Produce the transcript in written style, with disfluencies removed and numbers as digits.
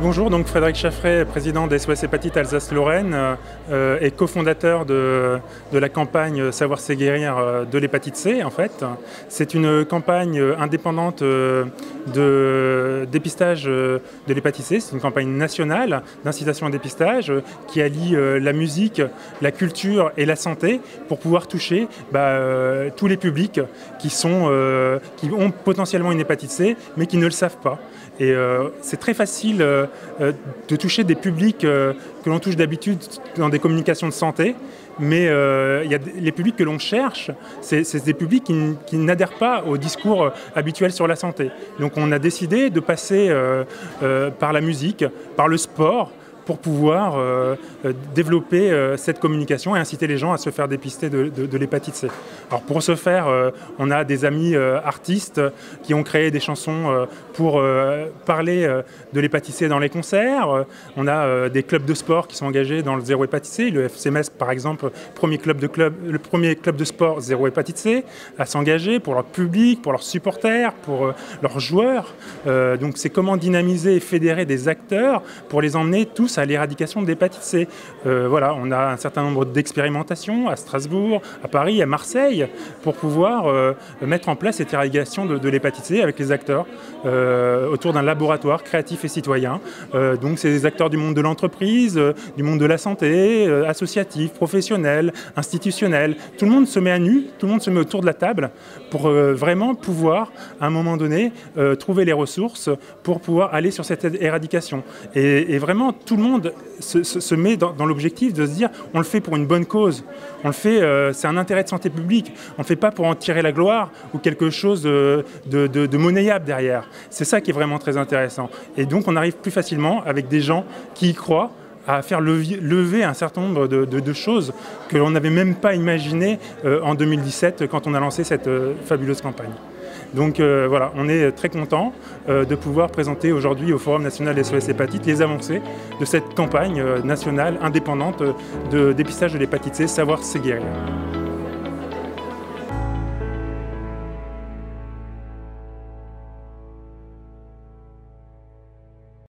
Bonjour, donc Frédéric Chaffray, président d'SOS Hépatite Alsace-Lorraine et cofondateur de la campagne Savoir c'est guérir de l'hépatite C en fait. C'est une campagne indépendante de dépistage de l'hépatite C, c'est une campagne nationale d'incitation au dépistage qui allie la musique, la culture et la santé pour pouvoir toucher tous les publics qui ont potentiellement une hépatite C mais qui ne le savent pas. Et c'est très facile de toucher des publics que l'on touche d'habitude dans des communications de santé, mais les publics que l'on cherche, c'est des publics qui n'adhèrent pas au discours habituel sur la santé. Donc on a décidé de passer par la musique, par le sport, pour pouvoir développer cette communication et inciter les gens à se faire dépister de l'hépatite C. Alors pour ce faire, on a des amis artistes qui ont créé des chansons pour parler de l'hépatite C dans les concerts. On a des clubs de sport qui sont engagés dans le zéro hépatite C. Le FC Metz, par exemple, le premier club de sport zéro hépatite C, à s'engager pour leur public, pour leurs supporters, pour leurs joueurs. Donc c'est comment dynamiser et fédérer des acteurs pour les emmener tous à l'éradication de l'hépatite C. Voilà, on a un certain nombre d'expérimentations à Strasbourg, à Paris, à Marseille, pour pouvoir mettre en place cette éradication de l'hépatite C avec les acteurs autour d'un laboratoire créatif et citoyen. Donc c'est des acteurs du monde de l'entreprise, du monde de la santé, associatif, professionnel, institutionnel. Tout le monde se met à nu, tout le monde se met autour de la table pour vraiment pouvoir, à un moment donné, trouver les ressources pour pouvoir aller sur cette éradication. Et vraiment, tout le monde se met dans l'objectif de se dire on le fait pour une bonne cause, on le fait, c'est un intérêt de santé publique, on ne le fait pas pour en tirer la gloire ou quelque chose de monnayable derrière. C'est ça qui est vraiment très intéressant. Et donc on arrive plus facilement avec des gens qui y croient à faire lever un certain nombre de choses que l'on n'avait même pas imaginées en 2017 quand on a lancé cette fabuleuse campagne. Donc voilà, on est très content de pouvoir présenter aujourd'hui au Forum national SOS Hépatite les avancées de cette campagne nationale indépendante de dépistage de l'hépatite C, Savoir c'est guérir.